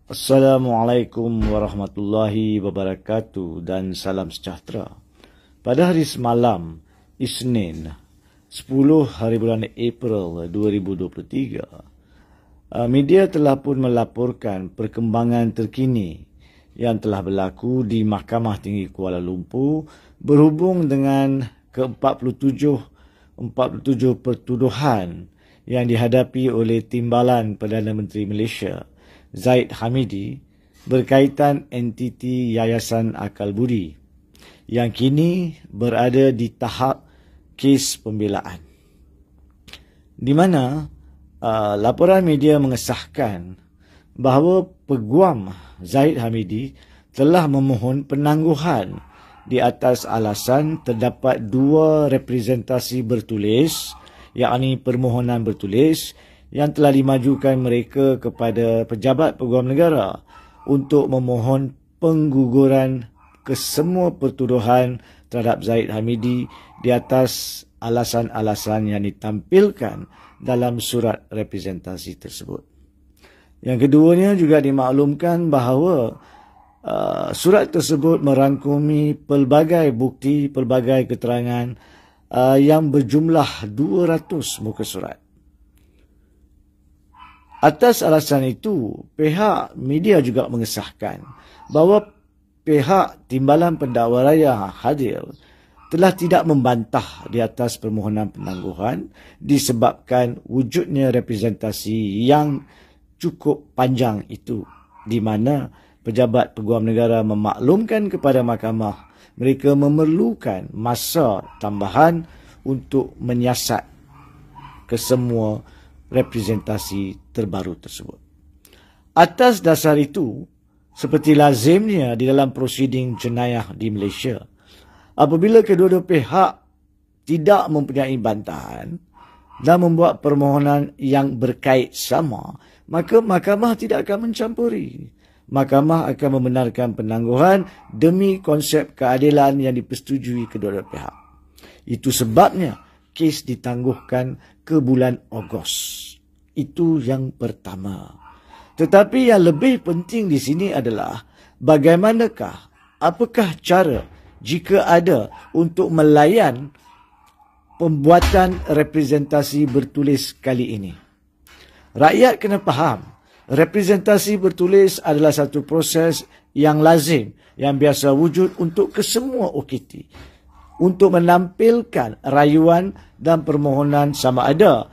Assalamualaikum warahmatullahi wabarakatuh dan salam sejahtera. Pada hari semalam, Isnin, 10 hari bulan April 2023, media telah pun melaporkan perkembangan terkini yang telah berlaku di Mahkamah Tinggi Kuala Lumpur berhubung dengan ke-47 pertuduhan yang dihadapi oleh Timbalan Perdana Menteri Malaysia Zahid Hamidi berkaitan entiti Yayasan Akal Budi yang kini berada di tahap kes pembelaan, di mana laporan media mengesahkan bahawa Peguam Zahid Hamidi telah memohon penangguhan di atas alasan terdapat dua representasi bertulis, yakni permohonan bertulis yang telah dimajukan mereka kepada pejabat peguam negara untuk memohon pengguguran kesemua pertuduhan terhadap Zahid Hamidi di atas alasan-alasan yang ditampilkan dalam surat representasi tersebut. Yang keduanya juga dimaklumkan bahawa surat tersebut merangkumi pelbagai bukti, pelbagai keterangan yang berjumlah 200 muka surat. Atas alasan itu, pihak media juga mengesahkan bahawa pihak Timbalan Pendakwa Raya hadir telah tidak membantah di atas permohonan penangguhan disebabkan wujudnya representasi yang cukup panjang itu, di mana pejabat peguam negara memaklumkan kepada mahkamah mereka memerlukan masa tambahan untuk menyiasat kesemua representasi terbaru tersebut. Atas dasar itu, seperti lazimnya di dalam prosiding jenayah di Malaysia, apabila kedua-dua pihak tidak mempunyai bantahan dan membuat permohonan yang berkait sama, maka mahkamah tidak akan mencampuri. Mahkamah akan membenarkan penangguhan demi konsep keadilan yang dipersetujui kedua-dua pihak. Itu sebabnya kes ditangguhkan ke bulan Ogos. Itu yang pertama. Tetapi yang lebih penting di sini adalah bagaimanakah, apakah cara jika ada untuk melayan pembuatan representasi bertulis kali ini. Rakyat kena faham, representasi bertulis adalah satu proses yang lazim, yang biasa wujud untuk kesemua OKT, untuk menampilkan rayuan dan permohonan sama ada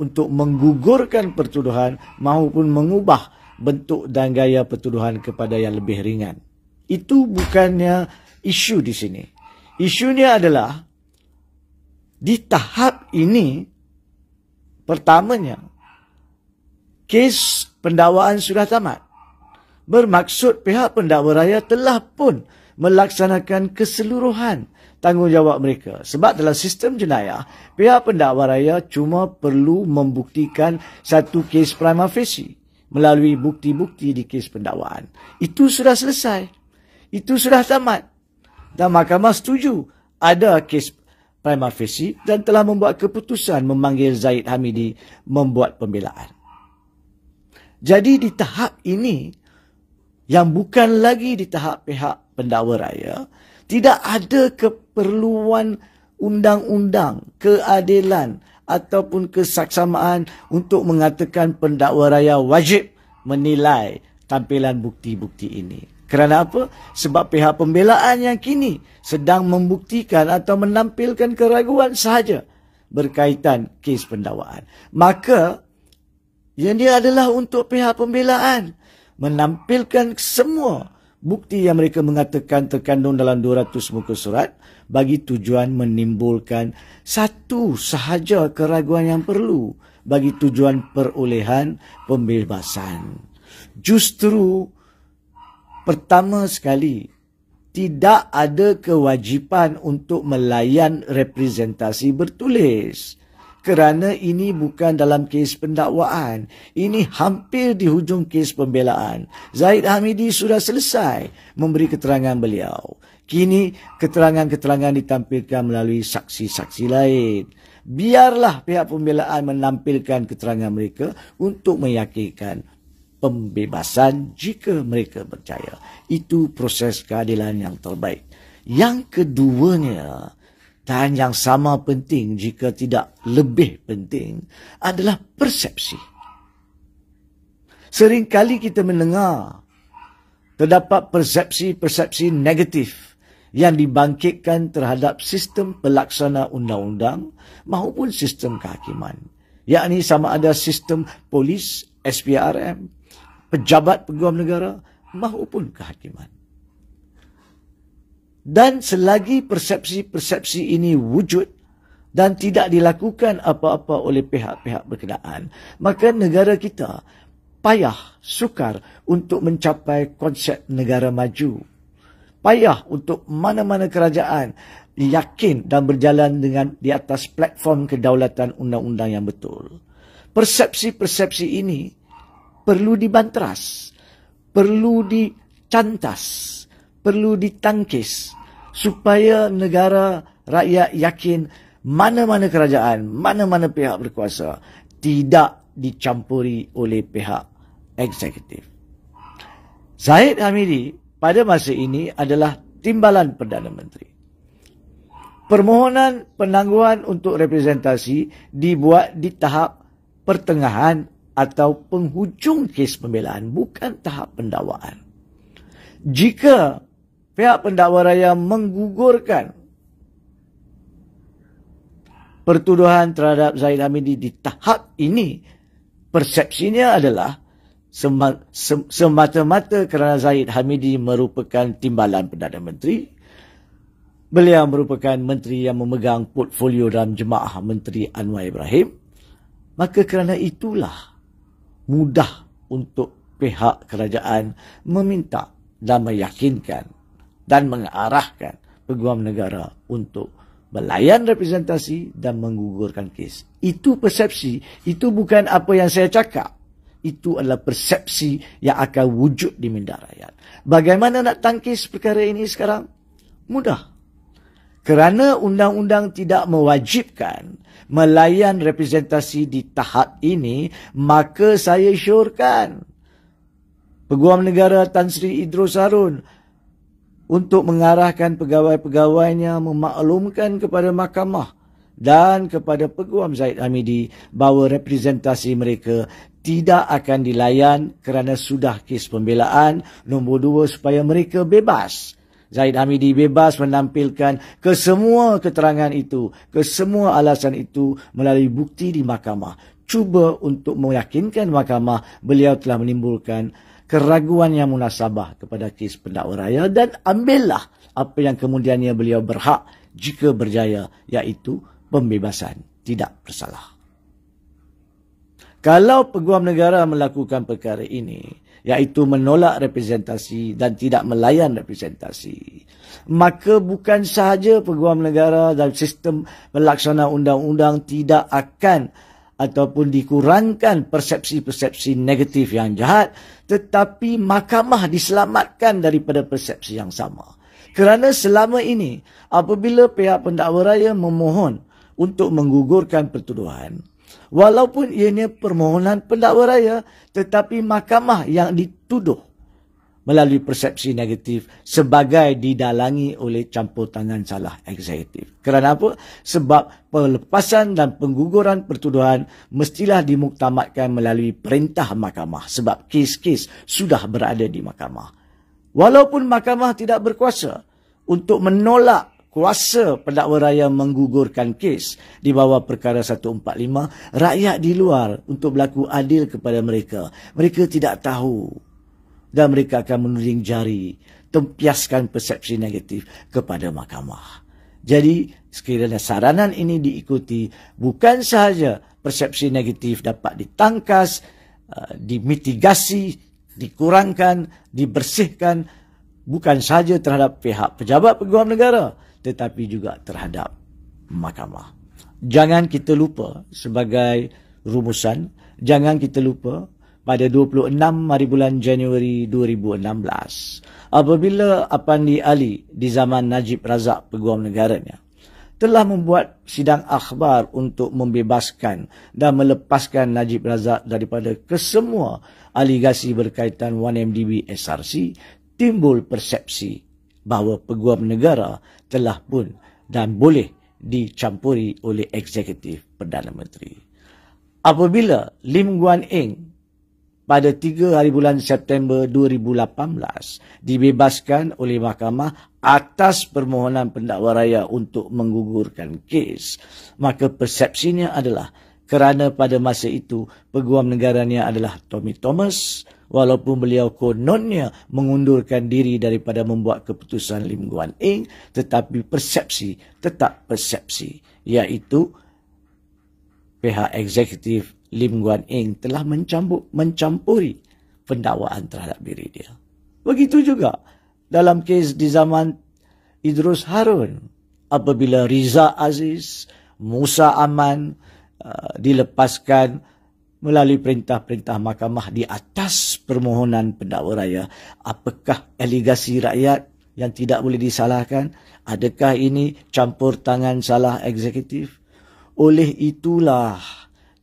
untuk menggugurkan pertuduhan maupun mengubah bentuk dan gaya pertuduhan kepada yang lebih ringan. Itu bukannya isu di sini. Isunya adalah di tahap ini, pertamanya, kes pendakwaan sudah tamat. Bermaksud pihak pendakwa raya telah pun melaksanakan keseluruhan tanggungjawab mereka. Sebab dalam sistem jenayah, pihak pendakwa raya cuma perlu membuktikan satu kes prima facie melalui bukti-bukti di kes pendakwaan. Itu sudah selesai. Itu sudah tamat. Dan mahkamah setuju ada kes prima facie dan telah membuat keputusan memanggil Zahid Hamidi membuat pembelaan. Jadi di tahap ini, yang bukan lagi di tahap pihak pendakwa raya, tidak ada keperluan undang-undang, keadilan ataupun kesaksamaan untuk mengatakan pendakwa raya wajib menilai tampilan bukti-bukti ini. Kerana apa? Sebab pihak pembelaan yang kini sedang membuktikan atau menampilkan keraguan sahaja berkaitan kes pendakwaan. Maka yang dia adalah untuk pihak pembelaan menampilkan semua bukti yang mereka mengatakan terkandung dalam 200 muka surat bagi tujuan menimbulkan satu sahaja keraguan yang perlu bagi tujuan perolehan pembebasan. Justru pertama sekali, tidak ada kewajipan untuk melayan representasi bertulis. Kerana ini bukan dalam kes pendakwaan. Ini hampir di hujung kes pembelaan. Zahid Hamidi sudah selesai memberi keterangan beliau. Kini keterangan-keterangan ditampilkan melalui saksi-saksi lain. Biarlah pihak pembelaan menampilkan keterangan mereka untuk meyakinkan pembebasan jika mereka berjaya. Itu proses keadilan yang terbaik. Yang keduanya, dan yang sama penting jika tidak lebih penting, adalah persepsi. Seringkali kita mendengar terdapat persepsi-persepsi negatif yang dibangkitkan terhadap sistem pelaksana undang-undang maupun sistem kehakiman. Yakni sama ada sistem polis, SPRM, pejabat peguam negara maupun kehakiman. Dan selagi persepsi-persepsi ini wujud dan tidak dilakukan apa-apa oleh pihak-pihak berkenaan, maka negara kita payah sukar untuk mencapai konsep negara maju. Payah untuk mana-mana kerajaan yakin dan berjalan dengan di atas platform kedaulatan undang-undang yang betul. Persepsi-persepsi ini perlu dibanteras, perlu dicantas, perlu ditangkis supaya negara rakyat yakin mana-mana kerajaan, mana-mana pihak berkuasa tidak dicampuri oleh pihak eksekutif. Zahid Hamidi pada masa ini adalah timbalan Perdana Menteri. Permohonan penangguhan untuk representasi dibuat di tahap pertengahan atau penghujung kes pembelaan, bukan tahap pendakwaan. Jika pihak pendakwa raya menggugurkan pertuduhan terhadap Zahid Hamidi di tahap ini, persepsinya adalah semata-mata kerana Zahid Hamidi merupakan timbalan Perdana Menteri. Beliau merupakan menteri yang memegang portfolio dalam jemaah Menteri Anwar Ibrahim. Maka kerana itulah mudah untuk pihak kerajaan meminta dan meyakinkan dan mengarahkan peguam negara untuk melayan representasi dan menggugurkan kes. Itu persepsi. Itu bukan apa yang saya cakap. Itu adalah persepsi yang akan wujud di minda rakyat. Bagaimana nak tangkis perkara ini sekarang? Mudah. Kerana undang-undang tidak mewajibkan melayan representasi di tahap ini, maka saya syorkan Peguam Negara Tan Sri Idrus Harun untuk mengarahkan pegawai-pegawainya memaklumkan kepada mahkamah dan kepada Peguam Zahid Hamidi bahawa representasi mereka tidak akan dilayan kerana sudah kes pembelaan. Nombor 2, supaya mereka bebas. Zahid Hamidi bebas menampilkan kesemua keterangan itu, kesemua alasan itu melalui bukti di mahkamah. Cuba untuk meyakinkan mahkamah beliau telah menimbulkan keraguan yang munasabah kepada kes pendakwa raya dan ambillah apa yang kemudiannya beliau berhak jika berjaya, iaitu pembebasan tidak bersalah. Kalau Peguam Negara melakukan perkara ini, iaitu menolak representasi dan tidak melayan representasi, maka bukan sahaja Peguam Negara dan sistem pelaksana undang-undang tidak akan ataupun dikurangkan persepsi-persepsi negatif yang jahat, tetapi mahkamah diselamatkan daripada persepsi yang sama. Kerana selama ini, apabila pihak pendakwa raya memohon untuk menggugurkan pertuduhan, walaupun ianya permohonan pendakwa raya, tetapi mahkamah yang dituduh melalui persepsi negatif sebagai didalangi oleh campur tangan salah eksekutif. Kerana apa? Sebab pelepasan dan pengguguran pertuduhan mestilah dimuktamadkan melalui perintah mahkamah, sebab kes-kes sudah berada di mahkamah. Walaupun mahkamah tidak berkuasa untuk menolak kuasa pendakwa raya menggugurkan kes di bawah perkara 145, rakyat di luar untuk berlaku adil kepada mereka. Mereka tidak tahu dan mereka akan menuding jari, tempiaskan persepsi negatif kepada mahkamah. Jadi, sekiranya saranan ini diikuti, bukan sahaja persepsi negatif dapat ditangkas, dimitigasi, dikurangkan, dibersihkan, bukan sahaja terhadap pihak pejabat peguam negara, tetapi juga terhadap mahkamah. Jangan kita lupa sebagai rumusan, jangan kita lupa pada 26 hari bulan Januari 2016, apabila Apandi Ali di zaman Najib Razak Peguam Negaranya telah membuat sidang akhbar untuk membebaskan dan melepaskan Najib Razak daripada kesemua aligasi berkaitan 1MDB SRC, timbul persepsi bahawa peguam negara telah pun dan boleh dicampuri oleh eksekutif Perdana Menteri. Apabila Lim Guan Eng pada 3 hari bulan September 2018 dibebaskan oleh mahkamah atas permohonan pendakwa raya untuk menggugurkan kes, maka persepsinya adalah kerana pada masa itu peguam negaranya adalah Tommy Thomas, walaupun beliau kononnya mengundurkan diri daripada membuat keputusan Lim Guan Eng, tetapi persepsi tetap persepsi, iaitu pihak eksekutif Lim Guan Eng telah mencampuri pendakwaan terhadap diri dia. Begitu juga dalam kes di zaman Idrus Harun, apabila Riza Aziz, Musa Aman dilepaskan melalui perintah-perintah mahkamah di atas permohonan pendakwa raya. Apakah aligasi rakyat yang tidak boleh disalahkan? Adakah ini campur tangan salah eksekutif? Oleh itulah,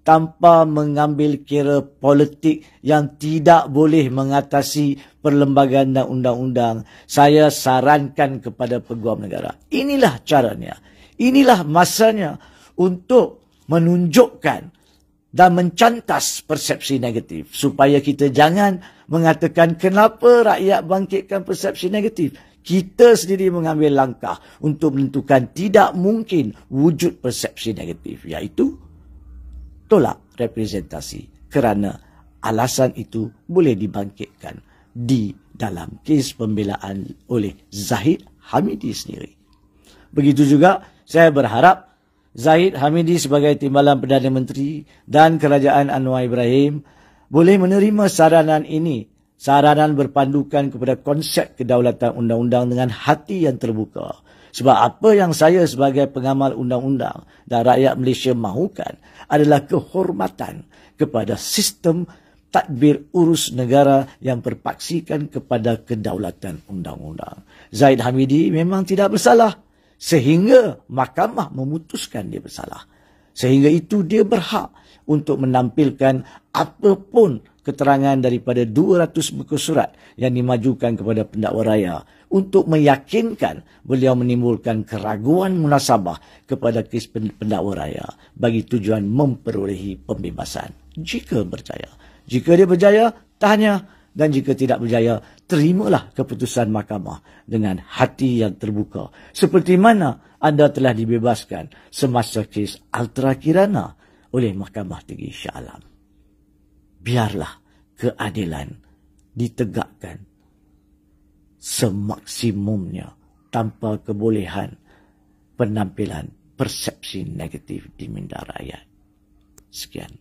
tanpa mengambil kira politik yang tidak boleh mengatasi perlembagaan dan undang-undang, saya sarankan kepada peguam negara, inilah caranya, inilah masanya untuk menunjukkan dan mencantas persepsi negatif, supaya kita jangan mengatakan kenapa rakyat bangkitkan persepsi negatif. Kita sendiri mengambil langkah untuk menentukan tidak mungkin wujud persepsi negatif, iaitu tolak representasi, kerana alasan itu boleh dibangkitkan di dalam kes pembelaan oleh Zahid Hamidi sendiri. Begitu juga saya berharap Zahid Hamidi sebagai Timbalan Perdana Menteri dan Kerajaan Anwar Ibrahim boleh menerima saranan ini, saranan berpandukan kepada konsep kedaulatan undang-undang dengan hati yang terbuka. Sebab apa yang saya sebagai pengamal undang-undang dan rakyat Malaysia mahukan adalah kehormatan kepada sistem tadbir urus negara yang berpaksikan kepada kedaulatan undang-undang. Zahid Hamidi memang tidak bersalah sehingga mahkamah memutuskan dia bersalah. Sehingga itu dia berhak untuk menampilkan apapun keterangan daripada 200 muka surat yang dimajukan kepada pendakwa raya untuk meyakinkan beliau menimbulkan keraguan munasabah kepada kes pendakwa raya bagi tujuan memperolehi pembebasan. Jika berjaya. Jika dia berjaya, tahniah. Dan jika tidak berjaya, terimalah keputusan mahkamah dengan hati yang terbuka. Seperti mana anda telah dibebaskan semasa kes Ultra Kirana oleh Mahkamah Tinggi Shah Alam. Biarlah keadilan ditegakkan semaksimumnya tanpa kebolehan penampilan persepsi negatif di minda rakyat. Sekian.